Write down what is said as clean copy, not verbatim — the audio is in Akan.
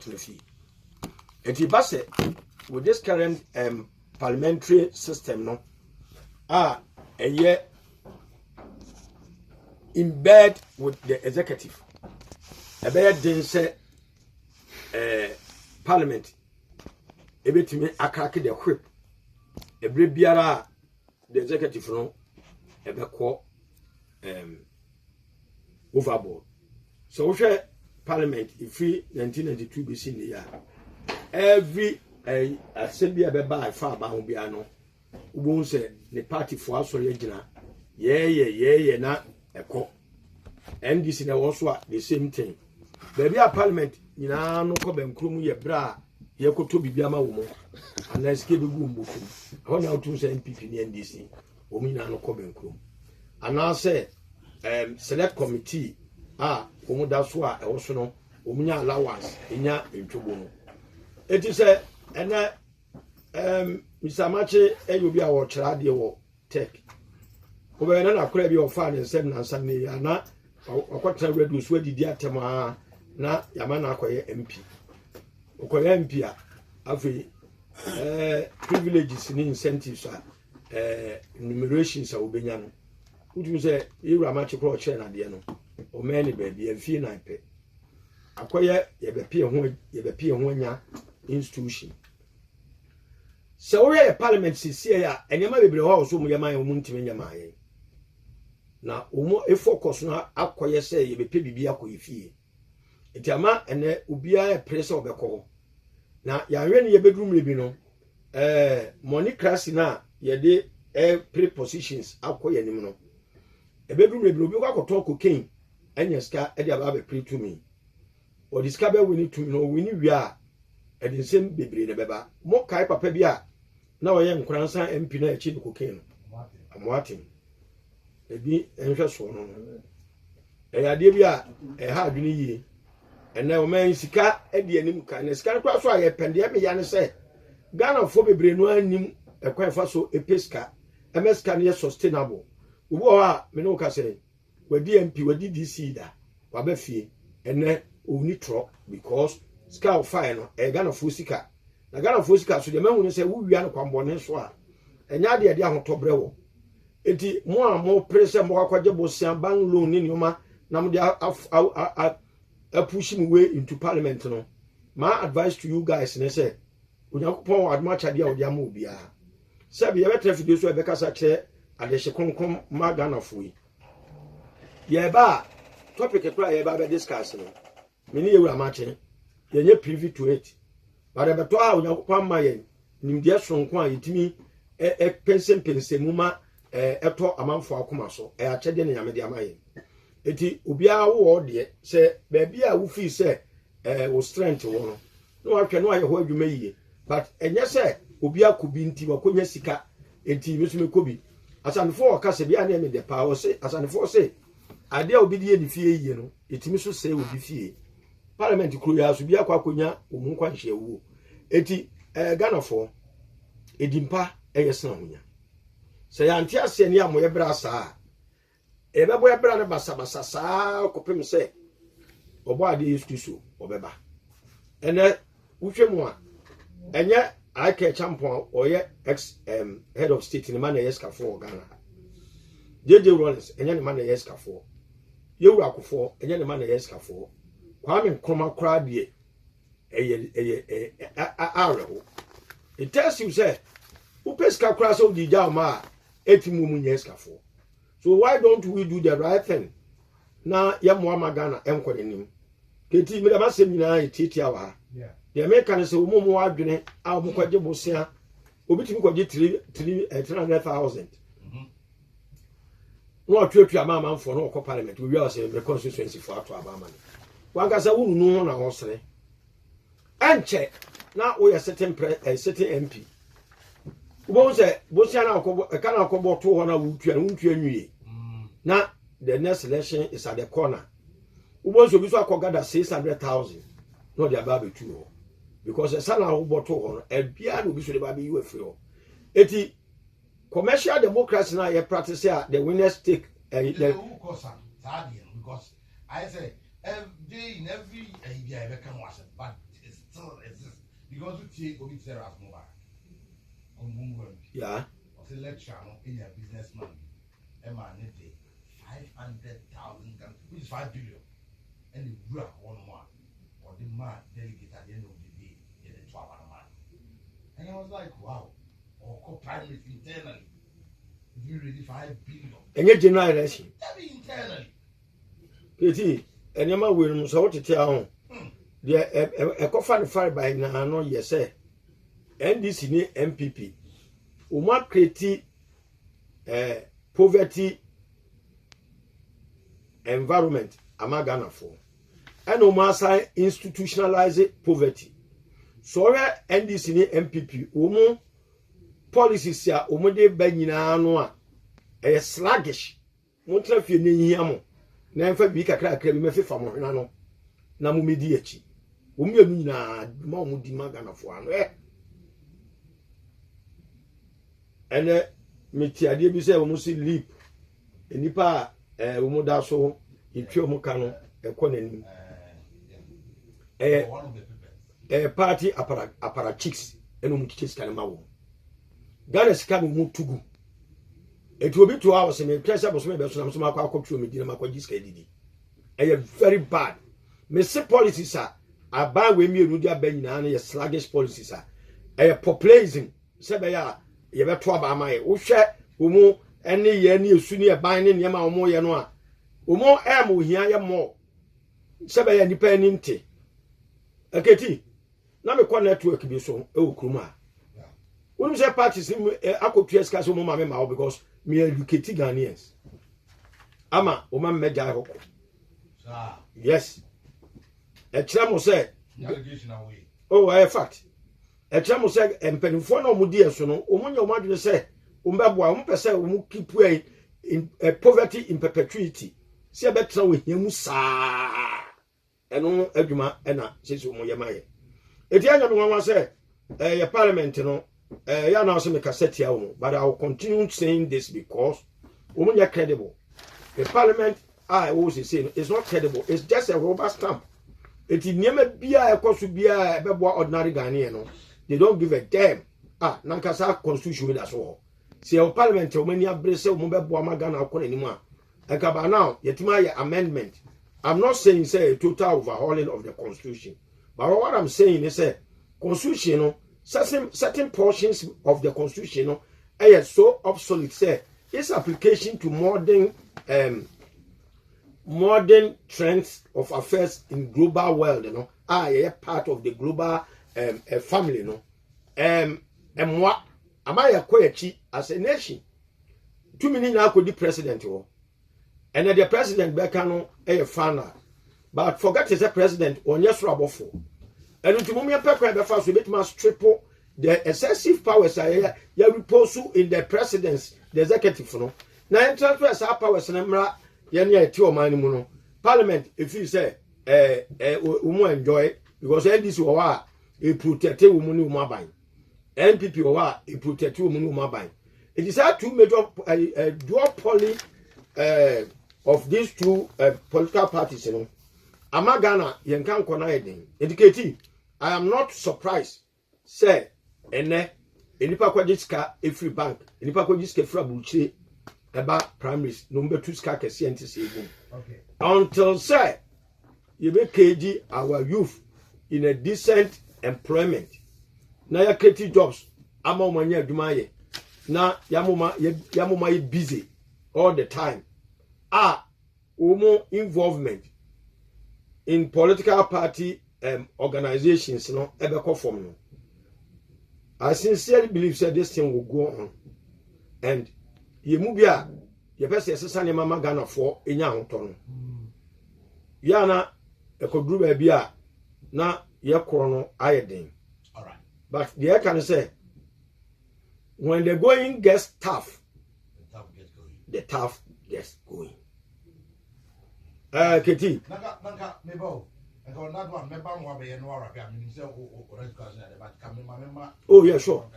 to the fee. And he pass it with this current parliamentary system, no, a year in bed with the executive. A bed didn't say parliament. A bit to me, I crack the whip. A brebiara, the executive, no, a back overboard. So, Parliament, if we 1992 BC in the year, every assembly by far bound piano, won't say the party for us original, yeah, not a co. And this is also the same thing. Baby, a parliament, you know, no problem, crew, ye bra, ye could to be Biama woman, unless give a boom book. I want now to say MPP in NDC, Omina no problem crew. And now say, select committee. Omo that's why I also know omunya allowance enya entwobo no enti say ena Mr. Mache eyobi a wo kira de wo tech obe na akora bi ofa ne nsem na nsam ne ya na akwatra radio so adidi atema na yama na akoye MP okoye MP a afi privileges ni incentives numerations a obenya no utu say Mr. Mache ko kira na de no o many baby and fee na pe akoye ye be ho nya institution so we parliament sisi ya enyama bebre ho so mu yama ya mu ntime nyama ye na omo e focus na akoye se ye be pe bibi akoye fie etiama ene obia e pressure obekọ na ya hwe ne ye bedroom lebi no money class na ye de prepositions akoye nim no e bedroom lebi obi kwa koto cocaine enya ska e dia ba be pre to me or discover we need to know we need we are at the same bebre ne beba mo kai papa bia na oye nkransa MP na echi cocaine amwatin ebi enhwe so no e ya de bia e ha adwene yie ena o man sika e de anim ka na sika kwa so aye pende me ya ne se Ghana fo bebre no anim e kwa fa so epeska MSK ne sustainable ubo ha me no ka se wadi MP wadi DC da wabafie ene oni tro because ska of fire no e Ghana fo sika na Ghana fo sika so de mahu ne se wo wia no kwambone so a enya de ahotobre wo enti mo a mo prese mo akwaje bosia ban loan ni nyoma na mo de push me way into parliament no my advice to you guys ne say Onyankopon admacha dia o dia ma obia sabi ye betre fidie so e be kasa kire adehye konkom ma Ghana fo yi ye ba topic ekura ye ba be discuss no meni ye wura mache ye nye privy to it but e beto a Onyankopon ma ye nimdia sonko a yetimi pensem ma eto amanfo akoma so e achede ne yamede amaye eti obia wo de se ba bia wo fi se wo strength wo no no ahwe no aye ho adwuma yiye but enye se obia kubi nti wakonya sika enti mesume kobi asanfo ka se bia na me de pa wo se asanfo se ade a obi die ni fie yiye no etimi so se obi fie parliament kuro ya so bia kwa konya omu kwa hye wo eti Ghana fo edimpa eyesna honya se ya ntia se ni amoye bra saa ebebo ye bra ne basa saa kopem se obo ade yesu so obeba ene uhwemu a enye ake champion oye ex head of state ni man yeska for Ghana JJ Rollins enye ni man yeska for Yewura Akufo enye ni man yeska for Kwame Nkrumah kra de areho it tells you say upeska kra so di jama etimu mu yeska for so why don't we do the right thing na ya mo Ghana enko nim keti mi da ba se nyina etitia wa the American say omo adwene a omo kwaje bosia obitimi kwaje 300,000 no atwetwa amama mfo no ko parliament we will say the constituency for ato abama ne wanka sa wunu no na hosere anche na we certain MP ubo say bosia na ko kana akobo to ho na wutwa nwie na the next election is at the corner ubo so biso akogada 600,000 no dia ba betu because the sana uboto ho e bia no biso de ba be you free eti commercial democracy na ye practice here the winners take because I say every day in every idea I can watch it, but it's because you take Obi Sarah's mobile. Yeah. Or say lecture in your businessman. Emma need 500,000, which is 5 billion. And the real one or the man delegate at the end of the day, in the 12 man. And I was like, wow, or co-pilot internally. If you ready 5 billion. And your general election. That be internally. Katie, and your man will so what to tell a coffin fired by Nano, yes, sir. NDC ni MPP. Uma create poverty environment amagana for. And Uma sign institutionalize poverty. So NDC ni MPP. Umu policies ya umude benyina no a sluggish. Montra fi ni hiamo. Na emfa bi kakra kakra bi mefa mo hwena no. Na mu medi achi. Umu enu nyina ma umu di magana for ano. Ene metiade bi se wo si leap enipa wo da so etwe mo ka no ekonanim party apparatchiks eno mu kike sika ma wo Ghana sika mu tugu etu obi to house me pressure bo so me be so na so makwa akotwe me dina makwa sika didi very bad me se policies aba we mi enu dia ba nyina na ye sluggish policies populism se be ya ye beto aba amaye wo hwe omu ene ye ne esu ne ban ne niam a omu ye no a omu mo hia ye mo sebe ya nipa ni nte aketi na me kwa network bi so e okrum a wonu say parties ni akotua ska so mo ma me ma because me educate Ghanaians ama o ma meja hoko yes e kira mo say fact e kira mo say empanifo na omu die so no omu nya omu adwene say umbeboa umpese umu keep in poverty in perpetuity se betra we hiamu saa eno adwuma ena sisi umu yemaye eti anya me nwanwa se your parliament no ya na so me cassette ya umu but I will continue saying this because umu nya credible the parliament I always say it's not credible, it's just a rubber stamp eti niema bia ekoso bia beboa ordinary Ghanaian no they don't give a damn nankasa constitution with us all. See our parliament, many abrese umubebo amagana akona anymore. Ekaba now, yetima ye amendment. I'm not saying say a total overhauling of the constitution, but what I'm saying is say constitution, certain portions of the constitution, is so obsolete. Say its application to modern trends of affairs in global world, part of the global family, moi. Amaya koyechi as a nation 2 minutes now could the president and the president bekano a fan but forget is a president on yes rabofo and to mumia pekwa be fast bit must triple the excessive powers ya repose in the presidents the executive no na transfer sa powers na mra ye na eti o man mu no parliament if you say umu enjoy because NDC wa e protect umu ni umu aban NPP or a protect woman mobile. It is our two major dual poly of these two political parties. You know, Amagana Yankan Konaidin indicating I am not surprised. Say, ene enipa kwajiska every bank, enipa kwajiska fra buche about primaries number 2 ska kesi anti okay. Until say you make KG our youth in a decent employment. Na ya create jobs ama umanya adwumaye na yamuma ye busy all the time involvement in political party organizations no ebeko form no I sincerely believe that this thing will go on and yemu bia ye pese sesa ne mama Ghana for enya hoto no ya na ekoduru ba bia na ye koro no ayeden. But the air can say, when the going gets tough, the tough gets going. Keti. Oh, yeah, sure.